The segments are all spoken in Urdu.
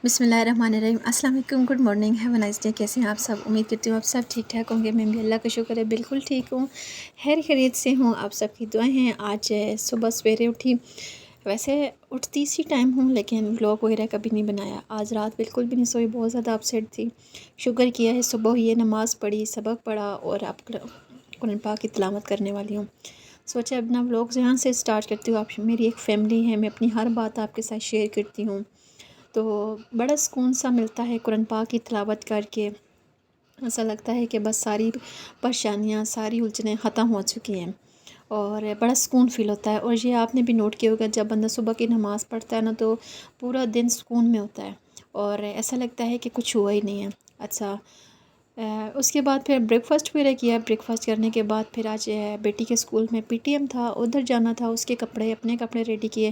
بسم اللہ الرحمن الرحیم۔ السلام علیکم، good morning, have a nice day. کیسے ہیں آپ سب؟ امید کرتی ہوں آپ سب ٹھیک ٹھاک ہوں گے۔ میں بھی اللہ کا شکر ہے بالکل ٹھیک ہوں، خیر خیریت سے ہوں۔ آپ سب کی دعائیں ہیں۔ آج صبح سویرے اٹھی، ویسے اٹھتی اسی ٹائم ہوں لیکن ولاگ وغیرہ کبھی نہیں بنایا۔ آج رات بالکل بھی نہیں سوئی، بہت زیادہ اپسیٹ تھی۔ شکر کیا ہے صبح ہوئی ہے، نماز پڑھی، سبق پڑھا اور اب قرآن پاک کی تلاوت کرنے والی ہوں۔ سوچا اپنا ولاگ یہاں سے سٹارٹ کرتی ہوں۔ آپ میری ایک فیملی ہے، میں اپنی ہر بات آپ کے ساتھ شیئر کرتی ہوں، تو بڑا سکون سا ملتا ہے قرآن پاک کی تلاوت کر کے۔ ایسا لگتا ہے کہ بس ساری پریشانیاں، ساری الجھنیں ختم ہو چکی ہیں اور بڑا سکون فیل ہوتا ہے۔ اور یہ آپ نے بھی نوٹ کیا ہوگا، جب بندہ صبح کی نماز پڑھتا ہے نا تو پورا دن سکون میں ہوتا ہے اور ایسا لگتا ہے کہ کچھ ہوا ہی نہیں ہے۔ اچھا، اس کے بعد پھر بریک فاسٹ وغیرہ کیا۔ بریک فاسٹ کرنے کے بعد پھر آج بیٹی کے اسکول میں پی ٹی ایم تھا، ادھر جانا تھا۔ اس کے کپڑے، اپنے کپڑے ریڈی کیے۔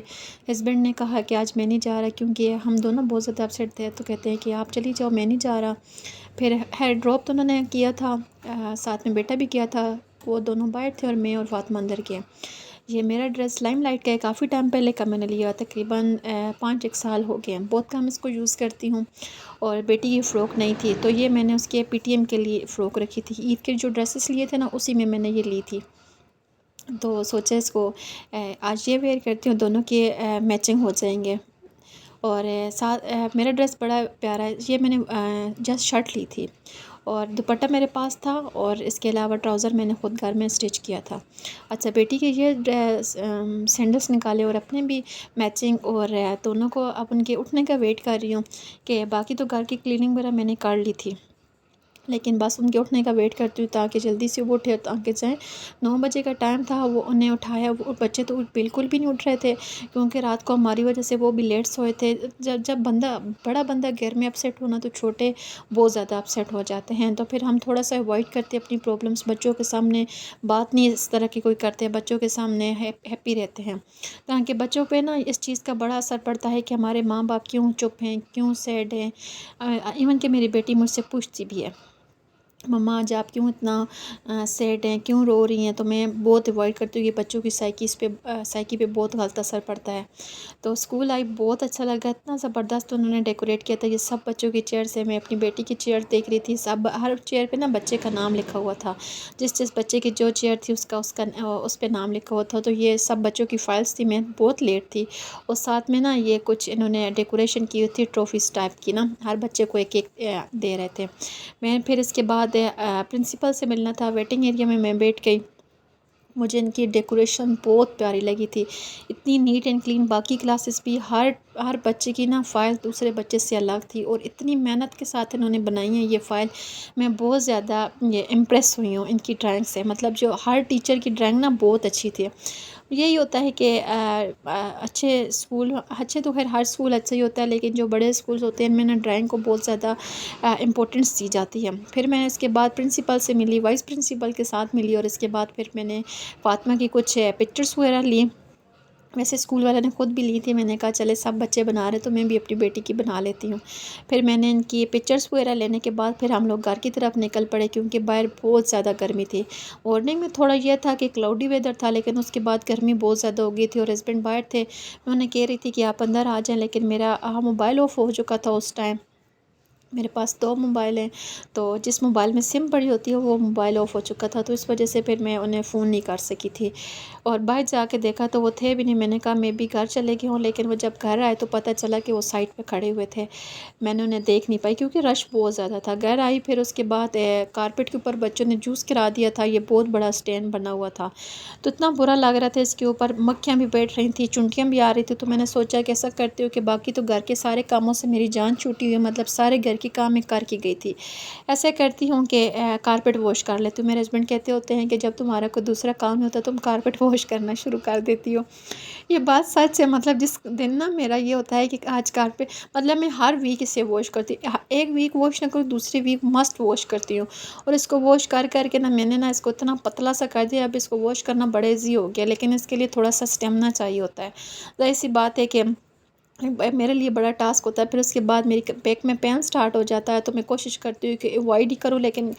ہسبینڈ نے کہا کہ آج میں نہیں جا رہا، کیونکہ ہم دونوں بہت زیادہ اپسیٹ تھے، تو کہتے ہیں کہ آپ چلی جاؤ، میں نہیں جا رہا۔ پھر ہیئر ڈراپ تو انہوں نے کیا تھا، ساتھ میں بیٹا بھی کیا تھا، وہ دونوں باہر تھے اور میں اور فاطمہ اندر کے۔ یہ میرا ڈریس لائم لائٹ کا ہے، کافی ٹائم پہلے کا میں نے لیا، تقریباً 5-1 سال ہو گئے ہیں، بہت کم اس کو یوز کرتی ہوں۔ اور بیٹی کی فراک نہیں تھی تو یہ میں نے اس کے پی ٹی ایم کے لیے فراک رکھی تھی۔ عید کے جو ڈریسز لیے تھے نا اسی میں نے یہ لی تھی، تو سوچا اس کو آج یہ ویئر کرتی ہوں، دونوں کے میچنگ ہو جائیں گے۔ اور ساتھ میرا ڈریس بڑا پیارا ہے، یہ میں نے جسٹ شرٹ لی تھی اور دوپٹہ میرے پاس تھا، اور اس کے علاوہ ٹراؤزر میں نے خود گھر میں سٹچ کیا تھا۔ اچھا، بیٹی کے یہ سینڈلس نکالے اور اپنے بھی میچنگ، اور دونوں کو اب ان کے اٹھنے کا ویٹ کر رہی ہوں کہ باقی تو گھر کی کلیننگ وغیرہ میں نے کر لی تھی، لیکن بس ان کے اٹھنے کا ویٹ کرتی ہوں تاکہ جلدی سے وہ اٹھے تاکہ جائیں۔ 9 بجے کا ٹائم تھا، وہ انہیں اٹھایا، وہ بچے تو بالکل بھی نہیں اٹھ رہے تھے کیونکہ رات کو ہماری وجہ سے وہ بھی لیٹ سوئے تھے۔ جب بڑا بندہ گھر میں اپسیٹ ہونا تو چھوٹے بہت زیادہ اپسیٹ ہو جاتے ہیں، تو پھر ہم تھوڑا سا اوائڈ کرتے اپنی پرابلمس، بچوں کے سامنے بات نہیں اس طرح کی کوئی کرتے، بچوں کے سامنے ہیپی رہتے ہیں، تاکہ بچوں پہ نا اس چیز کا بڑا اثر پڑتا ہے کہ ہمارے ماں باپ کیوں چپ ہیں، کیوں سیڈ ہیں۔ ایون کہ میری بیٹی مجھ سے پوچھتی بھی ہے، مما آج آپ کیوں اتنا سیڈ ہیں، کیوں رو رہی ہیں؟ تو میں بہت اوائڈ کرتی ہوں، یہ بچوں کی سائیکی پہ بہت غلط اثر پڑتا ہے۔ تو اسکول آئی، بہت اچھا لگا، اتنا زبردست انہوں نے ڈیکوریٹ کیا تھا۔ یہ سب بچوں کی چیئر سے، میں اپنی بیٹی کی چیئر دیکھ رہی تھی، سب ہر چیئر پہ نا بچے کا نام لکھا ہوا تھا، جس بچے کی جو چیئر تھی اس پہ نام لکھا ہوا تھا۔ تو یہ سب بچوں کی فائلس تھی، میں بہت لیٹ تھی، اور ساتھ میں نا یہ کچھ انہوں نے ڈیکوریشن کی ہوئی تھی ٹرافیز ٹائپ کی نا، ہر بچے کو ایک ایک دے رہے تھے۔ میں پھر اس کے بعد پرنسپل سے ملنا تھا، ویٹنگ ایریا میں بیٹھ گئی۔ مجھے ان کی ڈیکوریشن بہت پیاری لگی تھی، اتنی نیٹ اینڈ کلین۔ باقی کلاسز بھی ہر بچے کی نا فائل دوسرے بچے سے الگ تھی، اور اتنی محنت کے ساتھ انہوں نے بنائی ہیں یہ فائل، میں بہت زیادہ امپریس ہوئی ہوں ان کی ڈرائنگ سے۔ مطلب جو ہر ٹیچر کی ڈرائنگ نا بہت اچھی تھی۔ یہی ہوتا ہے کہ اچھے تو خیر ہر اسکول اچھا ہی ہوتا ہے، لیکن جو بڑے اسکولز ہوتے ہیں ان میں نا ڈرائنگ کو بہت زیادہ امپورٹنس دی جاتی ہے۔ پھر میں اس کے بعد پرنسپل سے ملی، وائس پرنسپل کے ساتھ ملی، اور اس کے بعد پھر میں نے فاطمہ کی کچھ پکچرز وغیرہ لی۔ ویسے اسکول والوں نے خود بھی لی تھی، میں نے کہا چلے سب بچے بنا رہے تو میں بھی اپنی بیٹی کی بنا لیتی ہوں۔ پھر میں نے ان کی پکچرز وغیرہ لینے کے بعد پھر ہم لوگ گھر کی طرف نکل پڑے، کیونکہ باہر بہت زیادہ گرمی تھی۔ مارننگ میں تھوڑا یہ تھا کہ کلاؤڈی ویدر تھا، لیکن اس کے بعد گرمی بہت زیادہ ہو گئی تھی، اور ہسبینڈ باہر تھے۔ میں انہیں کہہ رہی تھی کہ آپ اندر آ جائیں، لیکن میرا موبائل آف ہو چکا تھا اس ٹائم۔ میرے پاس 2 موبائل ہیں، تو جس موبائل میں سم پڑی ہوتی ہے وہ موبائل آف ہو چکا تھا، تو اس وجہ سے پھر میں انہیں فون نہیں کر سکی تھی۔ اور باہر جا کے دیکھا تو وہ تھے بھی نہیں، میں نے کہا میں بھی گھر چلے گئی ہوں، لیکن وہ جب گھر آئے تو پتہ چلا کہ وہ سائٹ پہ کھڑے ہوئے تھے، میں نے انہیں دیکھ نہیں پائی کیونکہ رش بہت زیادہ تھا۔ گھر آئی، پھر اس کے بعد کارپیٹ کے اوپر بچوں نے جوس کرا دیا تھا، یہ بہت بڑا اسٹین بنا ہوا تھا، تو اتنا برا لگ رہا تھا۔ اس کے اوپر مکھیاں بھی بیٹھ رہی تھیں، چونٹیاں بھی آ رہی تھیں، تو میں نے سوچا کہ ایسا کرتی ہوں کہ باقی تو گھر کے سارے کاموں سے میری جان چھوٹی ہوئی ہے، مطلب سارے گھر کے کام میں کر کے گئی تھی، ایسے کرتی ہوں کہ کارپیٹ واش کر لیتی ہوں۔ میرے ہسبینڈ کہتے ہوتے ہیں کہ جب تمہارا کوئی دوسرا کام نہیں ہوتا تم کارپیٹ واش کرنا شروع کر دیتی ہو۔ یہ بات سچ ہے، مطلب جس دن نا میرا یہ ہوتا ہے کہ آج کارپیٹ، مطلب میں ہر ویک اسے واش کرتی ہوں، ایک ویک واش نہ کروں دوسری ویک مسٹ واش کرتی ہوں، اور اس کو واش کر کے نا میں نے نا اس کو اتنا پتلا سا کر دیا، اب اس کو واش کرنا بڑے ایزی ہو گیا، لیکن اس کے لیے تھوڑا سا اسٹیمنا چاہیے ہوتا ہے۔ ظاہر سی بات ہے کہ میرے لیے بڑا ٹاسک ہوتا ہے۔ پھر اس کے بعد میری بیک میں پین سٹارٹ ہو جاتا ہے، تو میں کوشش کرتی ہوں کہ اوائڈ ہی کروں، لیکن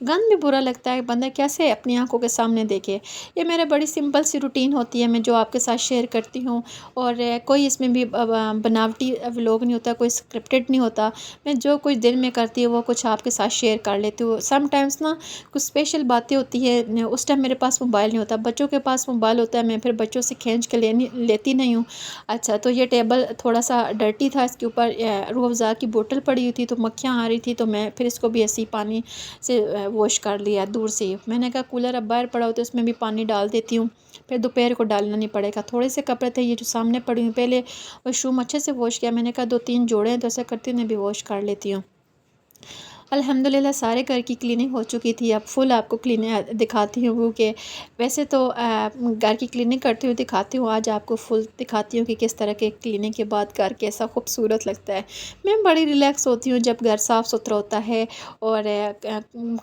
گند بھی برا لگتا ہے، بندہ کیسے اپنی آنکھوں کے سامنے دیکھے۔ یہ میرے بڑی سمپل سی روٹین ہوتی ہے، میں جو آپ کے ساتھ شیئر کرتی ہوں، اور کوئی اس میں بھی بناوٹی ولاگ نہیں ہوتا، کوئی اسکرپٹڈ نہیں ہوتا، میں جو کچھ دل میں کرتی ہوں وہ کچھ آپ کے ساتھ شیئر کر لیتی ہوں۔ سم ٹائمس نا کچھ اسپیشل باتیں ہوتی ہے، اس ٹائم میرے پاس موبائل نہیں ہوتا، بچوں کے پاس موبائل ہوتا ہے، میں پھر بچوں سے کھینچ کے لیتی نہیں ہوں۔ اچھا، تو یہ ٹیبل تھوڑا سا ڈرٹی تھا، اس کے اوپر روح افزا کی بوتل پڑی ہوئی تھی، تو مکھیاں آ رہی تھی، تو میں پھر اس کو بھی ایسے ہی پانی سے واش کر لیا دور سے ہی۔ میں نے کہا کولر اب باہر پڑا ہو تو اس میں بھی پانی ڈال دیتی ہوں، پھر دوپہر کو ڈالنا نہیں پڑے گا۔ تھوڑے سے کپڑے تھے یہ جو سامنے پڑے ہوئے، پہلے واش روم اچھے سے واش کیا، میں نے کہا 2-3 جوڑے ہیں تو ایسا کرتی ہوں، انہیں بھی واش کر لیتی ہوں۔ الحمدللہ سارے گھر کی کلیننگ ہو چکی تھی۔ اب فل آپ کو کلیننگ دکھاتی ہوں، کہ ویسے تو گھر کی کلیننگ کرتی ہوں دکھاتی ہوں، آج آپ کو فل دکھاتی ہوں کہ کس طرح کے کلیننگ کے بعد گھر کیسا خوبصورت لگتا ہے۔ میں بڑی ریلیکس ہوتی ہوں جب گھر صاف ستھرا ہوتا ہے، اور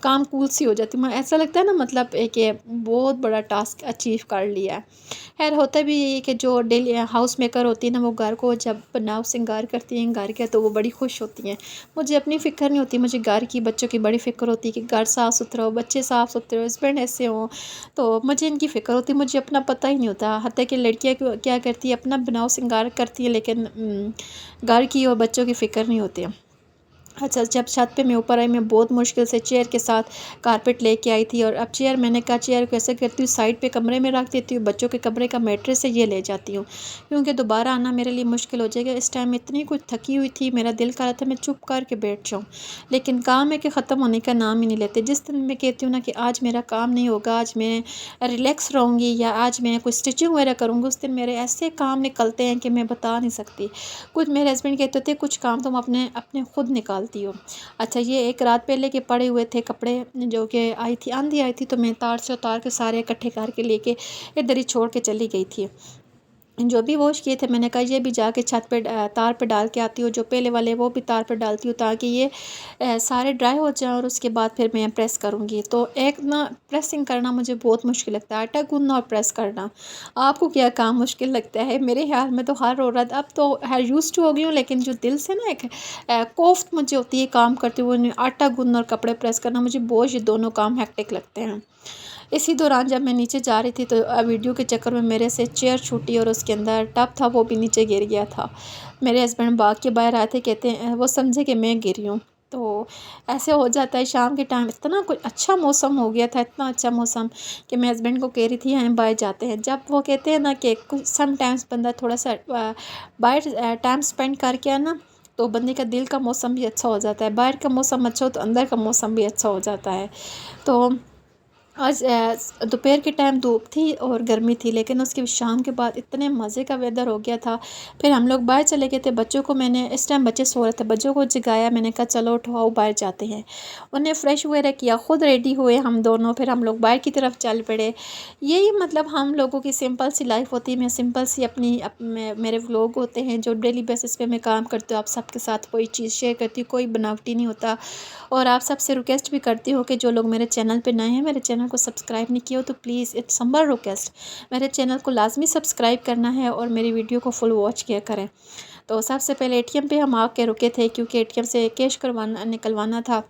کام کول سی ہو جاتی ہوں، ایسا لگتا ہے نا، مطلب کہ بہت بڑا ٹاسک اچیو کر لیا ہے۔ خیر ہوتا بھی یہ کہ جو ڈیلی ہاؤس میکر ہوتی ہے نا، وہ گھر کو جب بناؤ سنگار کرتی ہیں گھر کے، تو وہ بڑی خوش ہوتی ہیں۔ مجھے اپنی فکر نہیں ہوتی، مجھے گھر کی بچوں کی بڑی فکر ہوتی ہے کہ گھر صاف ستھرا ہو، بچے صاف ستھرے ہو، ہسبینڈ ایسے ہوں، تو مجھے ان کی فکر ہوتی ہے، مجھے اپنا پتہ ہی نہیں ہوتا۔ حتیٰ کہ لڑکیاں کیا کرتی ہیں، اپنا بناؤ سنگار کرتی ہیں، لیکن گھر کی اور بچوں کی فکر نہیں ہوتی ہے۔ اچھا، جب چھت پہ میں اوپر آئی، میں بہت مشکل سے چیئر کے ساتھ کارپیٹ لے کے آئی تھی، اور اب چیئر میں نے کہا چیئر کو ایسے کرتی ہوں سائڈ پہ کمرے میں رکھ دیتی ہوں، بچوں کے کمرے کا میٹریس ہے یہ لے جاتی ہوں، کیونکہ دوبارہ آنا میرے لیے مشکل ہو جائے گا۔ اس ٹائم اتنی کچھ تھکی ہوئی تھی، میرا دل کر رہا تھا میں چپ کر کے بیٹھ جاؤں، لیکن کام ہے کہ ختم ہونے کا نام ہی نہیں لیتے۔ جس دن میں کہتی ہوں نا کہ آج میرا کام نہیں ہوگا، آج میں ریلیکس رہوں گی، یا آج میں کوئی اسٹچنگ وغیرہ کروں گی، اس دن میرے ایسے کام نکلتے ہیں کہ میں بتا نہیں سکتی۔ کچھ میرے ہسبینڈ کہتے تھے کچھ کام تم اپنے خود نکالتی ہو۔ اچھا، یہ ایک رات پہلے کے پڑے ہوئے تھے کپڑے، جو کہ آئی تھی آندھی آئی تھی، تو میں تار سے اتار کے سارے اکٹھے کر کے لے کے ادھر ہی چھوڑ کے چلی گئی تھی۔ جو بھی واش کیے تھے میں نے کہا یہ بھی جا کے چھت پہ تار پہ ڈال کے آتی ہوں، جو پہلے والے وہ بھی تار پہ ڈالتی ہوں، تاکہ یہ سارے ڈرائی ہو جائیں، اور اس کے بعد پھر میں پریس کروں گی۔ تو ایک نا پریسنگ کرنا مجھے بہت مشکل لگتا ہے، آٹا گوندنا اور پریس کرنا۔ آپ کو کیا کام مشکل لگتا ہے؟ میرے خیال میں تو ہر عورت، اب تو یوز ٹو ہو گئی ہوں، لیکن جو دل سے نا ایک کوفت مجھے ہوتی ہے کام کرتے ہوئے، آٹا گوندنا اور کپڑے پریس کرنا، مجھے بہت یہ دونوں کام ہیکٹک لگتے ہیں۔ اسی دوران جب میں نیچے جا رہی تھی تو ویڈیو کے چکر میں میرے سے چیئر چھوٹی، اور اس کے اندر ٹب تھا وہ بھی نیچے گر گیا تھا۔ میرے ہسبینڈ بھاگ کے باہر آئے تھے، کہتے ہیں وہ سمجھے کہ میں گری ہوں۔ تو ایسے ہو جاتا ہے شام کے ٹائم، اتنا کوئی اچھا موسم ہو گیا تھا، اتنا اچھا موسم کہ میں ہسبینڈ کو کہہ رہی تھی ہم باہر جاتے ہیں۔ جب وہ کہتے ہیں نا کہ سم ٹائمس بندہ تھوڑا سا باہر ٹائم اسپینڈ کر کے نا، تو بندے کا دل کا موسم بھی اچھا ہو جاتا ہے، باہر کا موسم اچھا ہو تو اندر کا موسم بھی اچھا ہو جاتا ہے۔ تو آج دوپہر کے ٹائم دھوپ تھی اور گرمی تھی، لیکن اس کے شام کے بعد اتنے مزے کا ویدر ہو گیا تھا۔ پھر ہم لوگ باہر چلے گئے تھے، بچوں کو میں نے اس ٹائم بچے سو رہے تھے، بچوں کو جگایا، میں نے کہا چلو اٹھو باہر جاتے ہیں، انہیں فریش وغیرہ کیا، خود ریڈی ہوئے ہم دونوں، پھر ہم لوگ باہر کی طرف چل پڑے۔ یہی مطلب ہم لوگوں کی سمپل سی لائف ہوتی ہے، میں سمپل سی میرے ولاگ ہوتے ہیں جو ڈیلی بیسس پہ میں کام کرتی ہوں، آپ سب کے ساتھ کوئی چیز شیئر کرتی ہوں، کوئی بناوٹی نہیں ہوتا۔ اور آپ سب سے ریکویسٹ بھی کرتی ہوں کہ جو لوگ میرے چینل پہ نئے ہیں، میرے چینل کو سبسکرائب نہیں کیا ہو تو پلیز اٹس ہمبل ریکویسٹ، میرے چینل کو لازمی سبسکرائب کرنا ہے، اور میری ویڈیو کو فل واچ کیا کریں۔ تو سب سے پہلے ATM پہ ہم آ کے رکے تھے، کیونکہ ATM سے کیش نکلوانا تھا،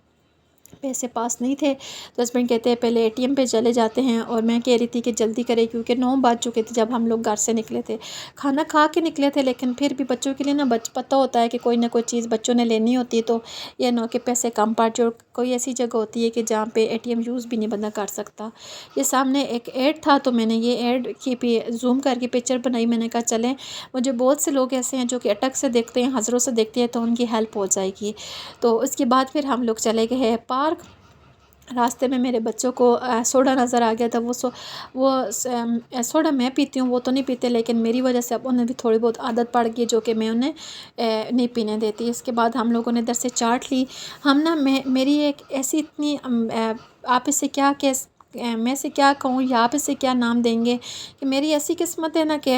پیسے پاس نہیں تھے، تو ہسبینڈ کہتے ہیں پہلے ATM پہ چلے جاتے ہیں، اور میں کہہ رہی تھی کہ جلدی کرے کیونکہ 9 بج چکے تھے جب ہم لوگ گھر سے نکلے تھے، کھانا کھا کے نکلے تھے، لیکن پھر بھی بچوں کے لیے نا پتہ ہوتا ہے کہ کوئی نہ کوئی چیز بچوں نے لینی ہوتی ہے، تو یہ نہ کہ پیسے کم پڑ جائے، کوئی ایسی جگہ ہوتی ہے کہ جہاں پہ ATM یوز بھی نہیں بندہ کر سکتا۔ یہ سامنے ایک ایڈ تھا، تو میں نے یہ ایڈ کی زوم کر کے پکچر بنائی، میں نے کہا چلیں، مجھے بہت سے لوگ ایسے ہیں جو کہ اٹک سے دیکھتے ہیں، حضروں سے دیکھتے ہیں، تو ان کی ہیلپ ہو جائے گی۔ تو اس کے بعد پھر ہم لوگ چلے گئے پارک۔ راستے میں میرے بچوں کو سوڈا نظر آ گیا تھا، وہ سوڈا میں پیتی ہوں، وہ تو نہیں پیتے، لیکن میری وجہ سے اب انہیں بھی تھوڑی بہت عادت پڑ گئی جو کہ میں انہیں نہیں پینے دیتی۔ اس کے بعد ہم لوگوں نے ادھر سے چاٹ لی۔ ہم نا میری ایک ایسی اتنی آپ اس سے میں سے کیا کہوں یا آپ اس سے کیا نام دیں گے، کہ میری ایسی قسمت ہے نا کہ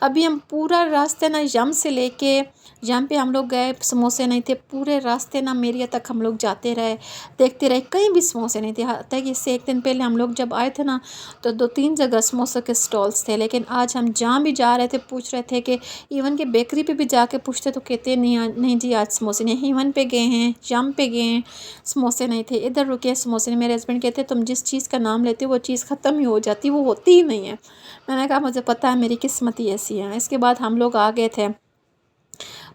ابھی ہم پورا راستے نا یم سے لے کے جہاں پہ ہم لوگ گئے سموسے نہیں تھے، پورے راستے نا میریا تک ہم لوگ جاتے رہے، دیکھتے رہے، کہیں بھی سموسے نہیں تھے۔ حتیٰ کہ اس سے ایک دن پہلے ہم لوگ جب آئے تھے نا تو 2-3 جگہ سموسے کے سٹالز تھے، لیکن آج ہم جہاں بھی جا رہے تھے پوچھ رہے تھے کہ ایون کہ بیکری پہ بھی جا کے پوچھتے تو کہتے نہیں جی آج سموسے نہیں، ایون پہ گئے ہیں، یم پہ گئے ہیں، سموسے نہیں تھے، ادھر رکے سموسے نہیں۔ میرے ہسبینڈ کہتے تم جس چیز کا نام لیتے وہ چیز ختم ہی ہو جاتی، وہ ہوتی ہی نہیں ہے۔ میں نے کہا مجھے پتہ ہے میری قسمت ہی ایسی ہے۔ اس کے بعد ہم لوگ آ گئے تھے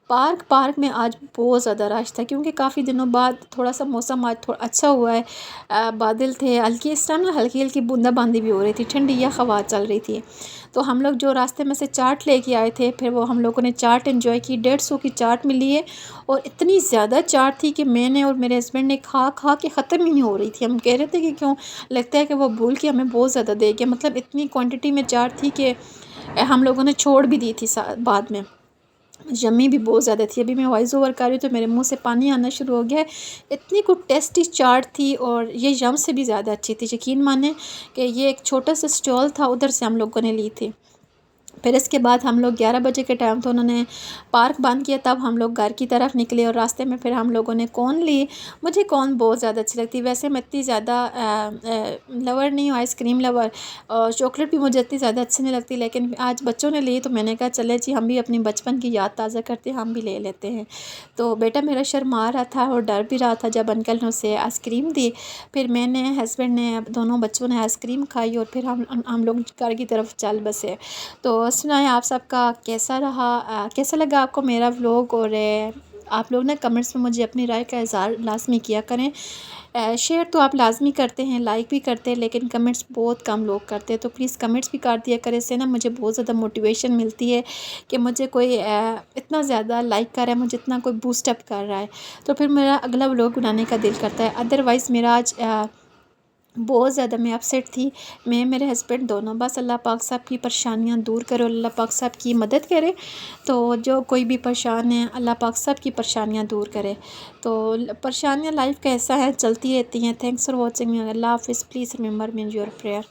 پارک میں۔ آج بہت زیادہ رش تھا کیونکہ کافی دنوں بعد تھوڑا سا موسم آج تھوڑا اچھا ہوا ہے، بادل تھے ہلکی، اس ٹائم نا ہلکی ہلکی بوندا باندی بھی ہو رہی تھی، ٹھنڈی یا ہوا چل رہی تھی۔ تو ہم لوگ جو راستے میں سے چاٹ لے کے آئے تھے پھر وہ ہم لوگوں نے چاٹ انجوائے کی، 150 کی چاٹ ملی ہے، اور اتنی زیادہ چاٹ تھی کہ میں نے اور میرے ہسبینڈ نے کھا کھا کے ختم ہی نہیں ہو رہی تھی۔ ہم کہہ رہے تھے کہ کیوں، لگتا ہے کہ وہ بھول کے ہمیں بہت زیادہ دے گیا، مطلب اتنی کوانٹٹی میں چاٹ تھی کہ ہم لوگوں نے چھوڑ بھی دی تھی بعد میں۔ یمی بھی بہت زیادہ تھی، ابھی میں وائس اوور کر رہی ہوں تو میرے منہ سے پانی آنا شروع ہو گیا ہے، اتنی کوئی ٹیسٹی چاٹ تھی، اور یہ یم سے بھی زیادہ اچھی تھی۔ یقین مانیں کہ یہ ایک چھوٹا سا اسٹال تھا، ادھر سے ہم لوگوں نے لی تھی۔ پھر اس کے بعد ہم لوگ 11 بجے کے ٹائم تو انہوں نے پارک بند کیا، تب ہم لوگ گھر کی طرف نکلے، اور راستے میں پھر ہم لوگوں نے کون لی۔ مجھے کون بہت زیادہ اچھی لگتی، ویسے میں اتنی زیادہ لور نہیں ہوں، آئس کریم لور، اور چاکلیٹ بھی مجھے اتنی زیادہ اچھی نہیں لگتی، لیکن آج بچوں نے لی تو میں نے کہا چلے جی ہم بھی اپنی بچپن کی یاد تازہ کرتے ہیں، ہم بھی لے لیتے ہیں۔ تو بیٹا میرا شرما رہا تھا اور ڈر بھی رہا تھا جب انکل نے اسے آئس کریم دی، پھر میں نے، ہسبینڈ نے، دونوں بچوں نے آئس کریم کھائی، اور پھر ہم لوگ گھر کی طرف چل بسے۔ تو سنائیں آپ سب کا کیسا رہا، کیسا لگا آپ کو میرا ولاگ، اور آپ لوگ نا کمنٹس میں مجھے اپنی رائے کا اظہار لازمی کیا کریں۔ شیئر تو آپ لازمی کرتے ہیں، لائک بھی کرتے ہیں، لیکن کمنٹس بہت کم لوگ کرتے ہیں، تو پلیز کمنٹس بھی کر دیا کریں، اس سے نا مجھے بہت زیادہ موٹیویشن ملتی ہے کہ مجھے کوئی اتنا زیادہ لائک کر رہا ہے، مجھے اتنا کوئی بوسٹ اپ کر رہا ہے، تو پھر میرا اگلا ولاگ بنانے کا دل کرتا ہے۔ ادروائز میرا آج بہت زیادہ میں اپسیٹ تھی، میں میرے ہسبینڈ دونوں، بس اللہ پاک سب کی پریشانیاں دور کرے، اللہ پاک سب کی مدد کرے، تو جو کوئی بھی پریشان ہے اللہ پاک سب کی پریشانیاں دور کرے۔ تو پریشانیاں لائف کا ایسا ہے، چلتی رہتی ہیں۔ تھینکس فار واچنگ، اللہ حافظ، please remember me in your prayer.